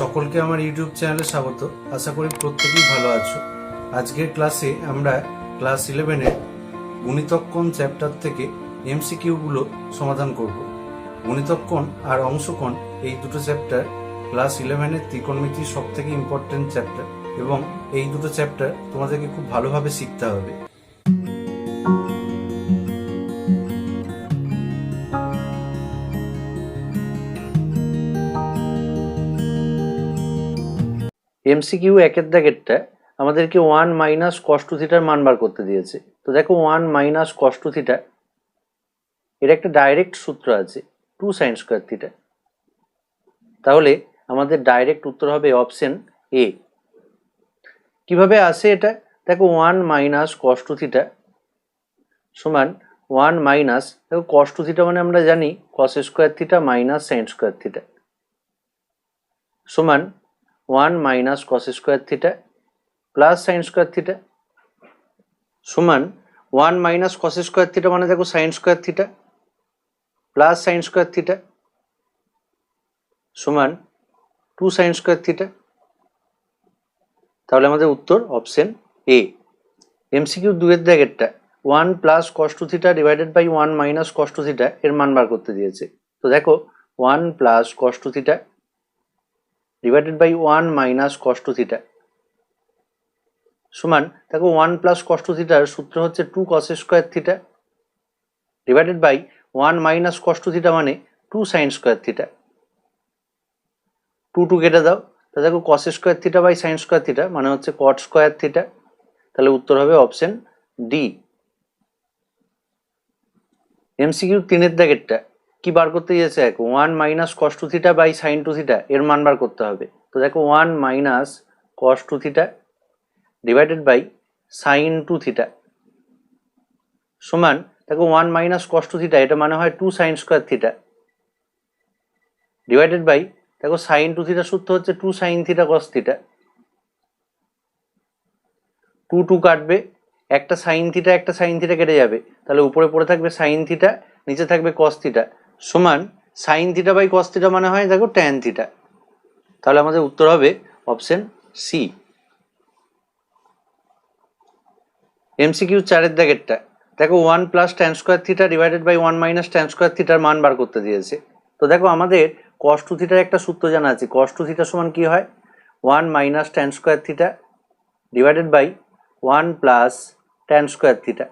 সকলকে আমার ইউটিউব চ্যানেলে স্বাগত। আশা করি প্রত্যেকেই ভালো আছো। আজকের ক্লাসে আমরা ক্লাস 11-এর গুণিতক-কোণ চ্যাপ্টার থেকে এমসিকিউগুলো সমাধান করব। গুণিতক-কোণ আর অংশকোণ এই দুটো চ্যাপ্টার ক্লাস 11-এর ত্রিকোণমিতির সব থেকে ইম্পর্টেন্ট চ্যাপ্টার এবং এই দুটো চ্যাপ্টার তোমাদেরকে খুব ভালোভাবে শিখতে হবে। এমসিকিউ একের দাগেরটা আমাদেরকে 1 মাইনাস কস টু থিটার মান বার করতে দিয়েছে। তো দেখো 1 মাইনাস কস টু থিটা এর একটা ডাইরেক্ট সূত্র আছে 2 সাইন স্কোয়ার থিটা। তাহলে আমাদের ডাইরেক্ট উত্তর হবে অপশন এ। কিভাবে আসে এটা? দেখো 1 মাইনাস কস টু থিটা সমান 1 মাইনাস, দেখো কস টু থিটা মানে আমরা জানি cos square theta minus sine square theta সমান 1 minus cos square theta plus sine square theta সমান 1 মাইনাস কস স্কোয়ার থিটা মানে দেখো sine square theta plus sine square theta সমান 2 সাইন স্কোয়ার থিটা। তাহলে আমাদের উত্তর অপশন এ। এমসিকিউ 2-এর দাগেরটা 1 plus cos two theta divided by 1 minus cos two theta এর মান বার করতে দিয়েছে। তো দেখো 1 plus cos two theta divided by 1 minus cos two theta সমান দেখো 1 প্লাস কস টু থিটার সূত্র হচ্ছে 2 cos square theta divided by 1 minus cos two theta মানে 2 সাইন স্কোয়ার থিটা। 2 কেটে দাও, তা দেখো cos square theta by sine square theta মানে হচ্ছে কট স্কোয়ার থিটা। তাহলে উত্তর হবে অপশন ডি। এমসিকিউ 3-এর দাগেরটা কি বার করতে দিয়েছে? 1 minus cos two theta by sine two theta এর মান বার করতে হবে। তো দেখো 1 minus cos two theta divided by sine two theta সমান দেখো 1 মাইনাস কস টু থিটা এটা মানে হয় 2 sine square theta divided by দেখো সাইন টু থিটার সূত্র হচ্ছে 2 সাইন থিটা কস থিটা। 2 কাটবে, একটা সাইন থিটা একটা সাইন থিটা কেটে যাবে, তাহলে উপরে পড়ে থাকবে সাইন থিটা, নিচে থাকবে কস থিটা সমান sine theta by cos theta মানে হয় দেখো ট্যান থিটা। তাহলে আমাদের উত্তর হবে অপশন সি। এমসিকিউ 4-এর দাগেরটা দেখো 1 plus tan square theta divided by 1 minus tan square থিটার মান বার করতে দিয়েছে। তো দেখো আমাদের কস টু থিটার একটা সূত্র জানা আছে। কস টু থিটা সমান কি হয়? 1 minus tan square theta divided by 1 plus tan square theta.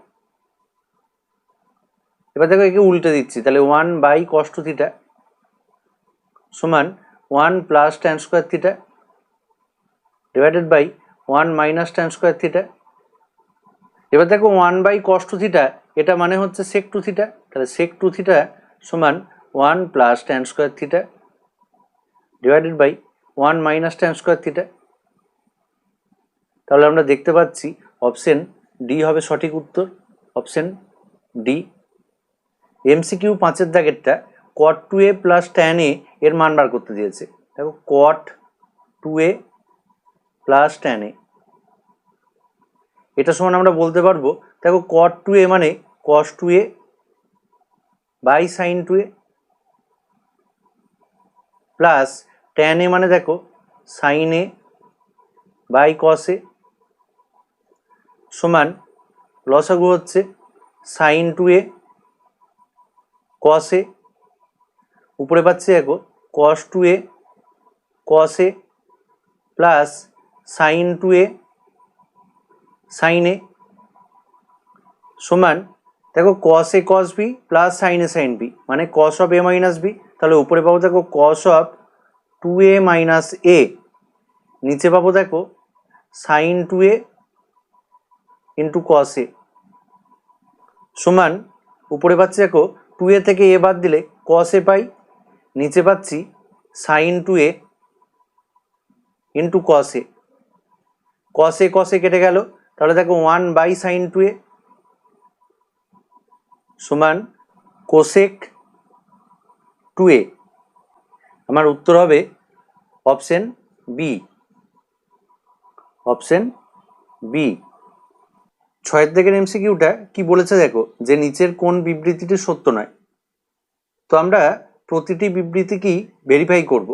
এবার দেখো একে উল্টে দিচ্ছি, তাহলে 1 বাই কস টু থিটা সমান 1 plus tan square theta divided by 1 minus tan square theta. এবার দেখো 1 বাই কস টু থিটা এটা মানে হচ্ছে সেক টু থিটা, তাহলে সেক টু থিটা সমান 1 plus tan square theta divided by 1 minus tan square theta. তাহলে আমরা দেখতে পাচ্ছি অপশন ডি হবে সঠিক উত্তর, অপশন ডি। এমসিকিউ 5-এর দাগেরটা cot 2a plus tan A এর মান বার করতে দিয়েছে। দেখো কট 2a প্লাস ট্যান এ এটা সমান আমরা বলতে পারবো দেখো কট 2a মানে cos 2a by sine 2a plus tan A মানে দেখো সাইন এ বাই কস এ সমান লসাগু হচ্ছে সাইন 2a কস এ, উপরে পাচ্ছি দেখো cos 2a cos A plus sine 2a sine A সমান দেখো cos A cos B plus sine A sine B মানে cos of A minus B. তাহলে উপরে পাবো দেখো কস অফ 2a মাইনাস এ, নিচে পাবো দেখো সাইন 2a ইন্টু কস এ সমান উপরে পাচ্ছি দেখো 2a থেকে এ বাদ দিলে কস এ পাই, নিচে পাচ্ছি sign 2a into cos A. কস এ কেটে গেল, তাহলে দেখো 1 বাই সাইন 2a সমান কোসেক 2a। আমার উত্তর হবে অপশন বি, অপশন বি। 6-এর দাগের এমসিকিউটা কি বলেছে দেখো, যে নিচের কোন বিবৃতিটি সত্য নয়। তো আমরা প্রতিটি বিবৃতিকেই ভেরিফাই করব।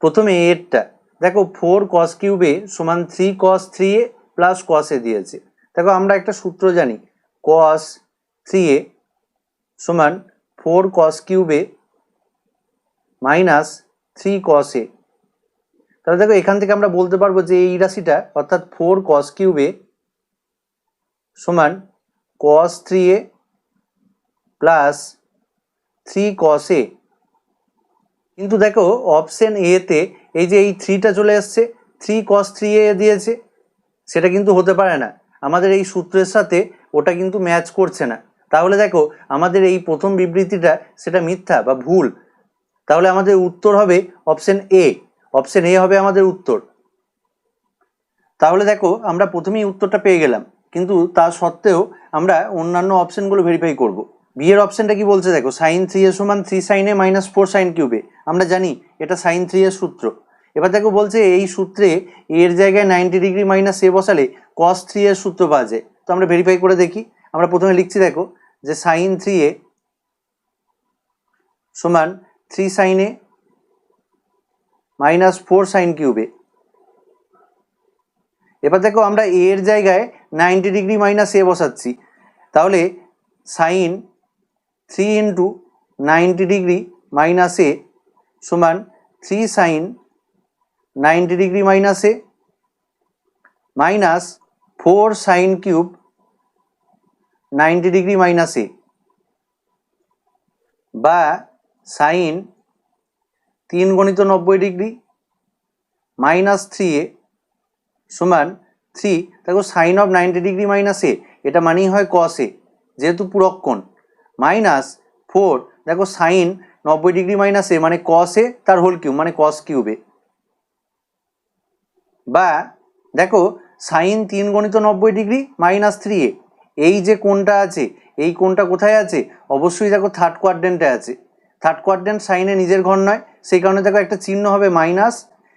প্রথমে এরটা দেখো 4 cos কিউব এ সমান 3 cos 3a plus cos a দিয়েছে। দেখো আমরা একটা সূত্র জানি, cos 3a সমান 4 cos cube A minus 3 cos a। তাহলে দেখো এখান থেকে আমরা বলতে পারবো যে এই রাশিটা অর্থাৎ 4 cos কিউব এ সমান cos 3a plus 3 cos a। কিন্তু দেখো অপশন এ তে এই যে এই 3টা চলে আসছে, 3 cos 3a দিয়েছে, সেটা কিন্তু হতে পারে না, আমাদের এই সূত্রের সাথে ওটা কিন্তু ম্যাচ করছে না। তাহলে দেখো আমাদের এই প্রথম বিবৃতিটা সেটা মিথ্যা বা ভুল। তাহলে আমাদের উত্তর হবে অপশন এ, অপশন এ হবে আমাদের উত্তর। তাহলে দেখো আমরা প্রথমেই উত্তরটা পেয়ে গেলাম, কিন্তু তা সত্ত্বেও আমরা অন্যান্য অপশনগুলো ভেরিফাই করব। বি এর অপশনটা কি বলছে দেখো, sin 3a সমান 3 sin a minus 4 sin cube a। আমরা জানি এটা sin 3 এর সূত্র। এবার দেখো বলছে এই সূত্রে এর জায়গায় 90 ডিগ্রি মাইনাস a বসালে cos 3 এর সূত্র পাওয়া যায়। তো আমরা ভেরিফাই করে দেখি। আমরা প্রথমে লিখছি দেখো যে sin 3a সমান 3 sin a minus 4 sin cube a। এবার দেখো আমরা a এর জায়গায় 90 ডিগ্রি মাইনাস a বসাচ্ছি, তাহলে sin 3 into 90 degree minus a সমান 3 sin 90 degree minus a minus 4 sin cube 90 degree minus a, বা sin 3 গণিত 90 ডিগ্রি মাইনাস 3a সমান 3। দেখো সাইন অফ 90 ডিগ্রি মাইনাস এ, এটা মানেই হয় cos a যেহেতু পূরক কোণ, মাইনাস 4 দেখো সাইন 90 ডিগ্রি মাইনাস এ মানে cos a তার হোল কিউব মানে cos কিউব a, বা দেখো সাইন 3 গণিত 90 ডিগ্রি মাইনাস 3a, এই যে কোণটা আছে এই কোণটা কোথায় আছে, অবশ্যই দেখো থার্ড কোয়াড্রেন্টে আছে। থার্ড কোয়াড্রেন্ট সাইনে নিজের ঘর নয়, সেই কারণে দেখো একটা চিহ্ন হবে মাইনাস।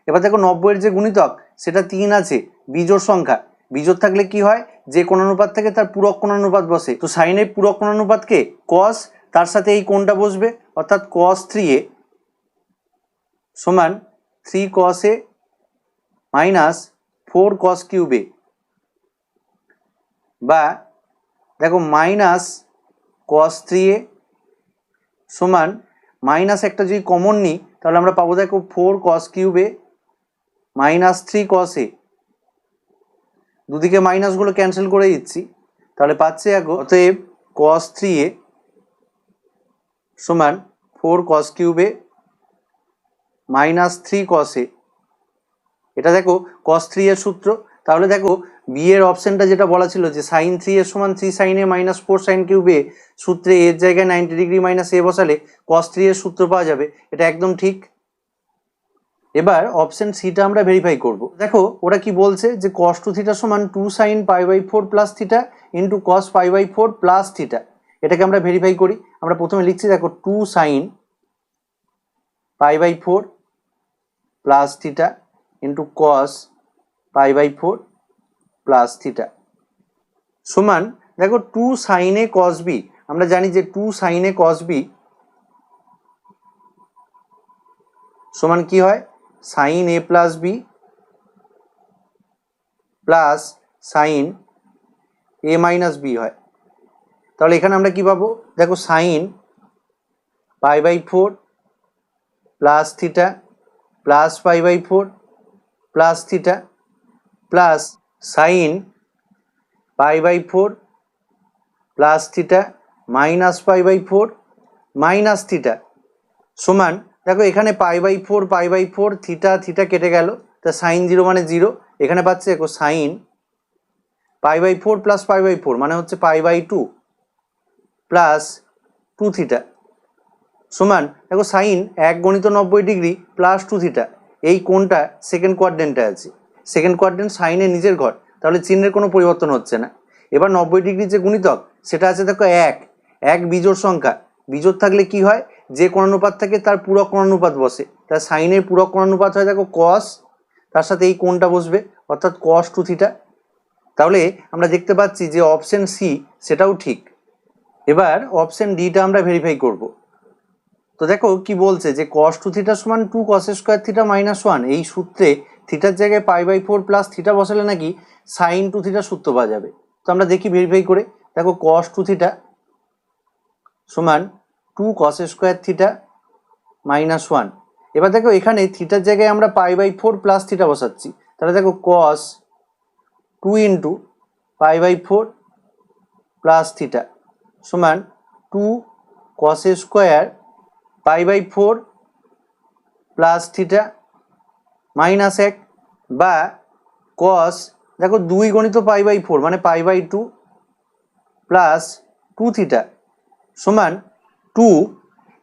এবার দেখো 90 এর যে গুণিতক সেটা 3 আছে, বিজোড় সংখ্যা, বিজোড় থাকলে কি হয় যে কোণানুপাত থেকে তার পূরক কোণানুপাত বসে, তো সাইনের পূরক কোণানুপাতকে cos, তার সাথে এই কোণটা বসবে অর্থাৎ cos 3a সমান 3 cos a minus 4 cos cube a, বা দেখো মাইনাস cos 3a সমান মাইনাস একটা যদি কমন নিই তাহলে আমরা পাবো দেখো 4 cos cube a minus 3 cos a, দুদিকে মাইনাসগুলো ক্যান্সেল করে দিচ্ছি, তাহলে পাচ্ছি এখন অতএব cos 3a সমান 4 cos cube a minus 3 cos a। এটা দেখো cos 3 এর সূত্র। তাহলে দেখো বি এর অপশনটা যেটা বলা ছিল যে sin 3 এর সমান 3 sin a minus 4 sin cube a, সূত্রে এর জায়গায় 90 ডিগ্রি মাইনাস a বসালে cos 3 এর সূত্র পাওয়া যাবে, এটা একদম ঠিক। এবার অপশন সিটা আমরা ভেরিফাই করব। দেখো ওরা কি বলছে যে cos 2 থিটা সমান 2 sin π/4 plus theta into cos π/4 plus theta. এটাকে আমরা ভেরিফাই করি। আমরা প্রথমে লিখছি দেখো 2 sin π/4 plus theta into cos π/4 plus theta সমান দেখো 2 sin a cos b। আমরা জানি যে 2 sin a cos b সমান কি হয়, sin a plus b plus sin a minus b হয়। তাহলে এখানে আমরা কি পাবো দেখো sin π/4 plus theta plus π/4 plus theta plus sin π/4 plus theta minus π/4 minus theta সমান দেখো এখানে π/4 থিটা থিটা কেটে গেল, তা sin 0 মানে 0, এখানে পাচ্ছি দেখো sin π/4 প্লাস π/4 মানে হচ্ছে π/2 প্লাস 2 থিটা সমান দেখো sin 1 গণিত 90 ডিগ্রি প্লাস 2 থিটা, এই কোণটা সেকেন্ড কোয়াড্রেন্টে আছে, সেকেন্ড কোয়াড্রেন্ট সাইনের নিজের ঘর, তাহলে চিহ্নের কোনো পরিবর্তন হচ্ছে না। এবার 90 ডিগ্রির যে গুণিতক সেটা আছে দেখো 1, 1 বিজোড় সংখ্যা, বিজোড় থাকলে কি হয় যে কোণানুপাত থাকে তার পূরক কোণানুপাত বসে, তার সাইনের পূরক কোণানুপাত হয় দেখো cos, তার সাথে এই কোণটা বসবে অর্থাৎ cos 2 থিটা। তাহলে আমরা দেখতে পাচ্ছি যে অপশন সি সেটাও ঠিক। এবার অপশন ডিটা আমরা ভেরিফাই করব। তো দেখো কি বলছে যে cos 2 থিটা সমান 2 cos স্কয়ার থিটা মাইনাস 1, এই সূত্রে থিটার জায়গায় π/4 প্লাস থিটা বসালে নাকি sin 2 থিটা সূত্র পাওয়া যাবে। তো আমরা দেখি ভেরিফাই করে। দেখো cos 2 থিটা সমান 2 cos স্কয়ার থিটা মাইনাস 1। এবার দেখো এখানে থিটার জায়গায় আমরা π/4 প্লাস থিটা বসাচ্ছি, তাহলে দেখো cos 2 ইন্টু π/4 প্লাস থিটা সমান 2 cos square π/4 plus theta minus 1, বা cos দেখো 2 গণিত π/4 মানে π/2 প্লাস 2 থিটা সমান 2।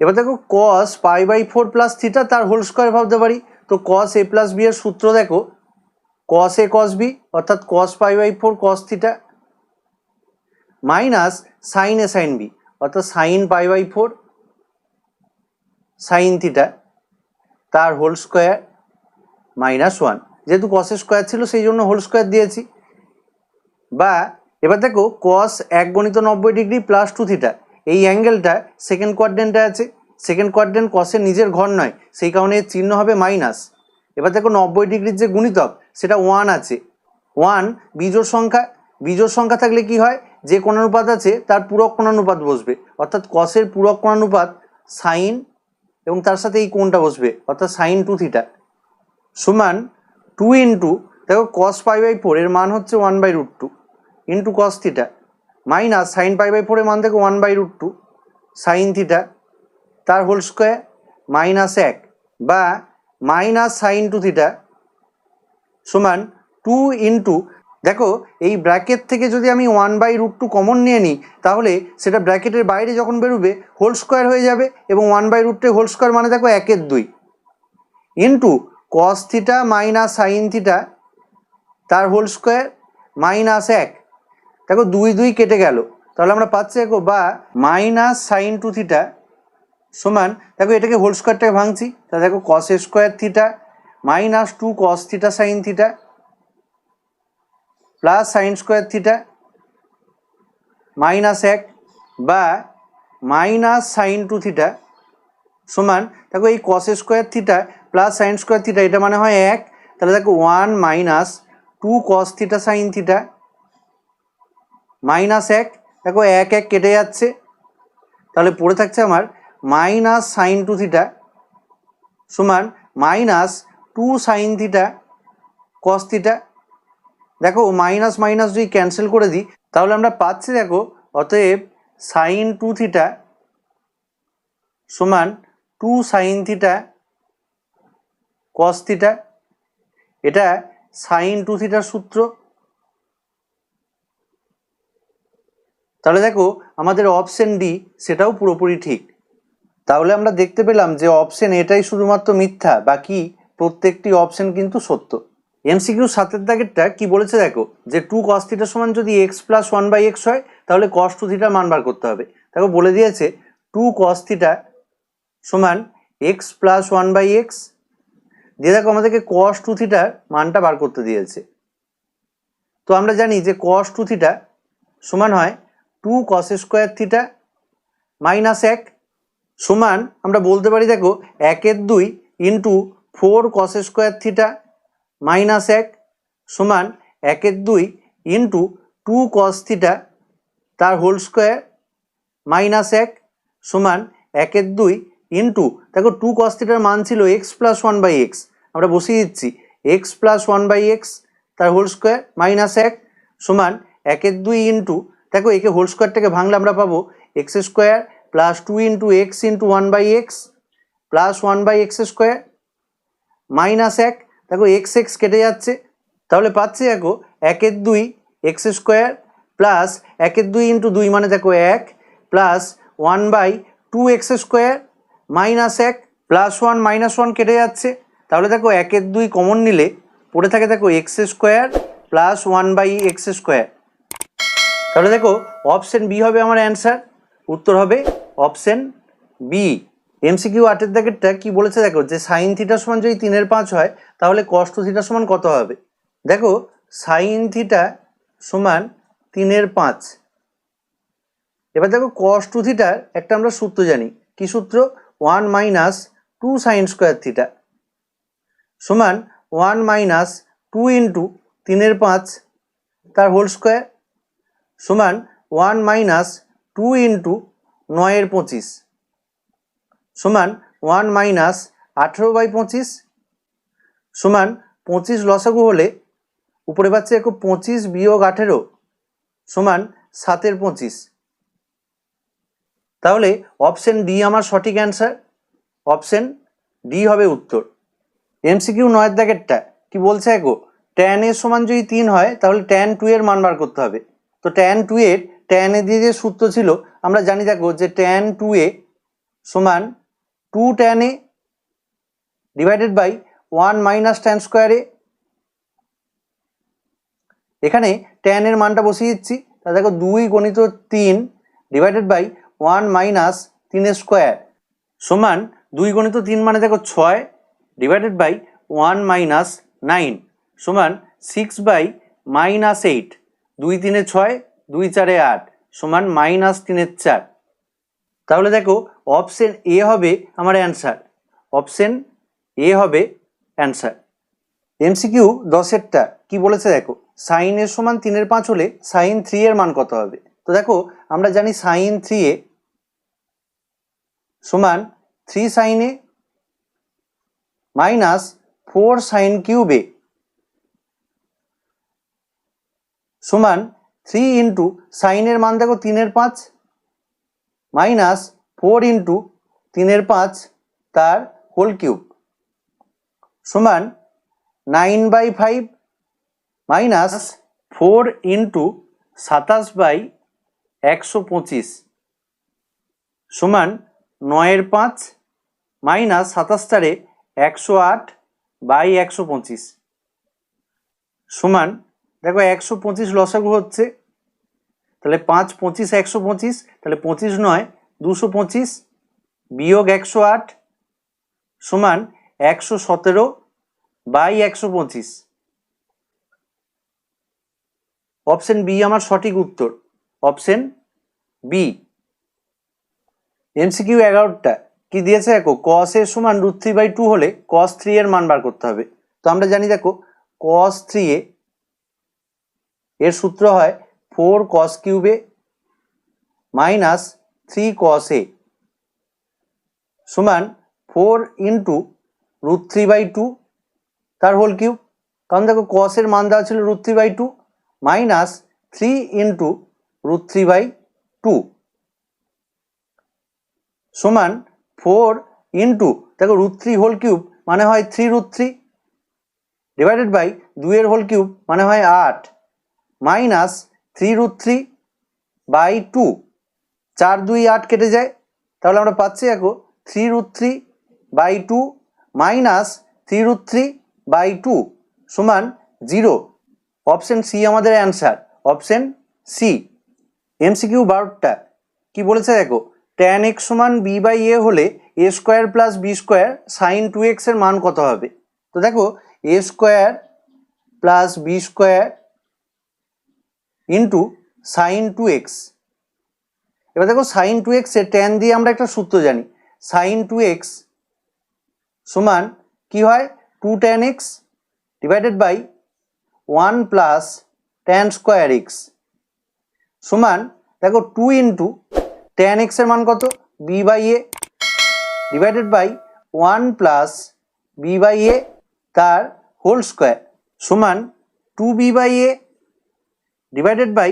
এবার দেখো cos π/4 প্লাস থিটা তার হোল স্কোয়ার ভাবতে পারি। তো cos a প্লাস b এর সূত্র দেখো cos a cos b অর্থাৎ cos π/4 cos theta minus sin a sin b অর্থাৎ sin π/4 sin থিটা তার হোল স্কোয়ার মাইনাস 1, যেহেতু cos স্কোয়ার ছিল সেই জন্য হোল স্কোয়ার দিয়েছি। বা এবার দেখো cos 1 গণিত 90 ডিগ্রি প্লাস 2 থিটা, এই অ্যাঙ্গেলটা সেকেন্ড কোয়াড্রেন্টে আছে, সেকেন্ড কোয়াড্রেন্ট কসের নিজের ঘর নয়, সেই কারণে এর চিহ্ন হবে মাইনাস। এবার দেখো 90 ডিগ্রির যে গুণিতক সেটা 1 আছে, 1 বিজোড় সংখ্যা, বিজোড় সংখ্যা থাকলে কি হয়, যে কোণানুপাত আছে তার পূরক কোণানুপাত বসবে, অর্থাৎ কসের পূরক কোণানুপাত সাইন এবং তার সাথে এই কোণটা বসবে অর্থাৎ sin 2 থিটা সমান 2 ইন্টু দেখো cos π/4 এর মান হচ্ছে 1/√2 into cos theta minus sin π/4 এর মান দেখো 1/√2 sin থিটা তার হোল স্কোয়ার মাইনাস 1, বা মাইনাস sin 2 থিটা সমান 2 ইন্টু দেখো এই ব্র্যাকেট থেকে যদি আমি 1/√2 কমন নিয়ে নিই তাহলে সেটা ব্র্যাকেটের বাইরে যখন বেরোবে হোল স্কোয়ার হয়ে যাবে, এবং 1/√2 হোল স্কোয়ার মানে দেখো 1/2 into cos theta minus sin theta তার হোল স্কোয়ার মাইনাস 1। দেখো 2 2 কেটে গেল, তাহলে আমরা পাচ্ছি দেখো বা মাইনাস sin 2 থিটা সমান দেখো এটাকে হোল স্কোয়ারটাকে ভাঙছি, তাহলে দেখো cos square theta minus 2 cos theta sin theta plus sin square theta minus 1, বা মাইনাস sin 2 থিটা সমান দেখো এই cos square theta plus sin square theta এটা মানে হয় 1, তাহলে দেখো 1 minus 2 cos theta sin theta minus 1, দেখো 1 1 কেটে যাচ্ছে, তাহলে পড়ে থাকছে আমার মাইনাস sin 2 থিটা সমান minus 2 sin theta cos theta. দেখো মাইনাস মাইনাস যদি ক্যান্সেল করে দিই তাহলে আমরা পাচ্ছি দেখো অতএব sin 2 থিটা সমান 2 sin থিটা cos থিটা, এটা sin 2 থিটার সূত্র। তাহলে দেখো আমাদের অপশন ডি সেটাও পুরোপুরি ঠিক। তাহলে আমরা দেখতে পেলাম যে অপশন এটাই শুধুমাত্র মিথ্যা, বাকি প্রত্যেকটি অপশন কিন্তু সত্য। এমসিকিউ 7 দাগেরটা কি বলেছে দেখো, যে 2 cos থিটা সমান যদি x প্লাস 1/x হয় তাহলে cos 2 থিটার মান বার করতে হবে। দেখো বলে দিয়েছে 2 cos থিটা সমান x প্লাস 1/x, দিয়ে দেখো আমাদেরকে cos 2 থিটার মানটা বার করতে দিয়েছে। তো আমরা জানি যে cos 2 থিটা সমান হয় 2 cos স্কোয়ার থিটা মাইনাস 1 সমান আমরা বলতে পারি দেখো 1/2 into 4 cos square theta minus 1 সমান 1/2 ইন্টু 2 cos থিটা তার হোল স্কোয়ার মাইনাস 1 সমান 1/2 ইন্টু দেখো 2 cos থিটার মান ছিল x প্লাস 1/x, আমরা বসিয়ে দিচ্ছি x প্লাস 1/x তার হোল স্কোয়ার মাইনাস 1 সমান 1/2 ইন্টু দেখো একে হোল স্কোয়ারটাকে ভাঙলে আমরা পাবো x square plus 2 into x into 1/x plus 1/x square minus 1, দেখো x x কেটে যাচ্ছে, তাহলে পাচ্ছি দেখো 1/2 x স্কোয়ার প্লাস 1/2 ইন্টু 2 মানে দেখো 1 plus 1/2x square minus 1 plus 1 minus 1 কেটে যাচ্ছে, তাহলে দেখো 1/2 কমন নিলে পড়ে থাকে দেখো x square plus 1/x square. তাহলে দেখো অপশন বি হবে আমার অ্যান্সার, উত্তর হবে অপশন বি। এমসিকিউ 8 দাগেরটা কি বলেছে দেখো, যে sin থিটা সমান যদি 3/5 হয় তাহলে cos 2 থিটা সমান কত হবে। দেখো sin থিটা সমান 3/5, এবার দেখো cos 2 থিটার একটা আমরা সূত্র জানি, কি সূত্র, one minus two sine square theta সমান ওয়ান মাইনাস টু ইন্টু 3/5 তার হোল স্কোয়ার সমান ওয়ান মাইনাস টু ইন্টু 9/25 সমান ওয়ান মাইনাস 18/25 সমান 25 লসাগু হলে উপরে পাচ্ছে দেখো 25 বিয়োগ 18 সমান 7/25। তাহলে অপশন ডি আমার সঠিক অ্যান্সার, অপশন ডি হবে উত্তর। এমসিকিউ 9 দাগেরটা কি বলছে দেখো, tan এর সমান যদি 3 হয় তাহলে tan 2 এর মান বার করতে হবে। তো tan 2 এর tan এ দিয়ে যে সূত্র ছিল আমরা জানি দেখো যে tan 2a সমান 2 tan a divided by 1 minus tan square a। এখানে tan এর মানটা বসিয়ে দিচ্ছি, তাহলে দেখো 2 গণিত 3 ডিভাইডেড বাই 1 মাইনাস 3 স্কোয়ার সমান 2 গণিত 3 মানে দেখো 6 ডিভাইডেড বাই 1 মাইনাস 9 সমান 6 বাই মাইনাস 8, 2 3 6, 2 4 8 সমান মাইনাস 3 4। তাহলে দেখো অপশন এ হবে আমার অ্যান্সার, অপশন এ হবে অ্যান্সার। এমসিকিউ 10এরটা কি বলেছে দেখো, সাইন এর সমান 3/5 হলে সাইন 3 এর মান কত হবে। তো দেখো আমরা জানি সাইন 3a সমান 3 সাইন এ মাইনাস 4 সাইন কিউব এ সমান 3 ইন্টু সাইনের মান দেখো 3/5 মাইনাস 4 ইন্টু 3/5 তার হোল কিউব সমান 9/5 মাইনাস 4 ইন্টু 27/125 সমান 9/5 মাইনাস 27 108/125 সমান দেখো 125 লসাগু হচ্ছে, তাহলে 5 25 125, তাহলে 25 9 225 বিয়োগ 108 সমান 117/125। অপশন বি আমার সঠিক উত্তর, অপশন বি। এমসিকিউ 11টা কি দিয়েছে দেখো, cos এর সমান √3/2 হলে cos 3 এর মান বার করতে হবে। তো আমরা জানি দেখো cos 3a এর সূত্র হয় 4 cos cube a minus 3 cos a সমান 4 ইন্টু √3/2 তার হোল কিউব। কারণ দেখো cos এর মান দেওয়া ছিল √3/2 মাইনাস 3 ইন্টু √3/2 সমান 4 ইন্টু দেখো √3 হোল কিউব মানে হয় 3√3 ডিভাইডেড বাই 2 এর হোল কিউব মানে হয় 8 মাইনাস 3√3/2, 4 2 8 কেটে যায়, তাহলে আমরা পাচ্ছি দেখো 3√3/2 মাইনাস 3√3/2 সমান 0। অপশন সি আমাদের অ্যান্সার, অপশন সি। এমসিকিউ 12টা কি বলেছে দেখো, tan x সমান b/a হলে a square plus b square sine 2x এর মান কত হবে। তো দেখো a square plus b square into sign 2x। এবার দেখো সাইন 2x এর ট্যান দিয়ে আমরা একটা সূত্র জানি, সাইন 2x সমান কি হয় 2 tan x divided by 1 plus tan square x সমান দেখো 2 ইন্টু tan x এর মান কত b/a divided by 1 plus b/a তার হোল স্কোয়ার সমান 2b/a divided by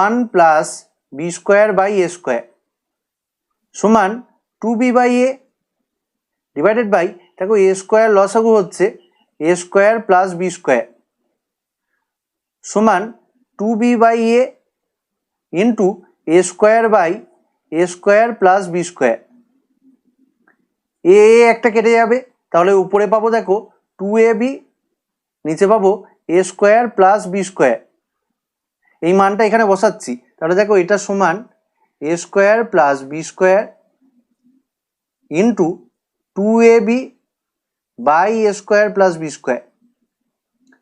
1 plus b square by a square সমান 2b/a ডিভাইডেড বাই দেখো a স্কোয়ার লসাগু হচ্ছে a square plus b square সমান 2b/a into a square by a square plus b square. এ একটা কেটে যাবে, তাহলে উপরে পাবো দেখো 2ab, নিচে পাবো a square plus b square. এই মানটা এখানে বসাচ্ছি, তাহলে দেখো এটা সমান a square plus b square into 2ab by a square plus b square.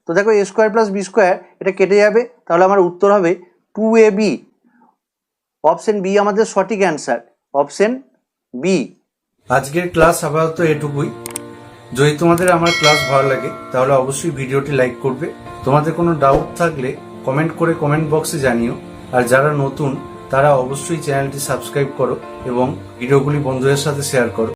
তো দেখো a square plus b square এটা কেটে যাবে, তাহলে আমার উত্তর হবে 2ab। অপশন বি আমাদের সঠিক অ্যান্সার, অপশন বি। আজকের ক্লাস আপাতত এটুকুই। যদি তোমাদের আমার ক্লাস ভালো লাগে তাহলে অবশ্যই ভিডিওটি লাইক করবে। তোমাদের কোনো ডাউট থাকলে কমেন্ট করে কমেন্ট বক্সে জানিও। আর যারা নতুন তারা অবশ্যই চ্যানেলটি সাবস্ক্রাইব করো এবং ভিডিওগুলি বন্ধুদের সাথে শেয়ার করো।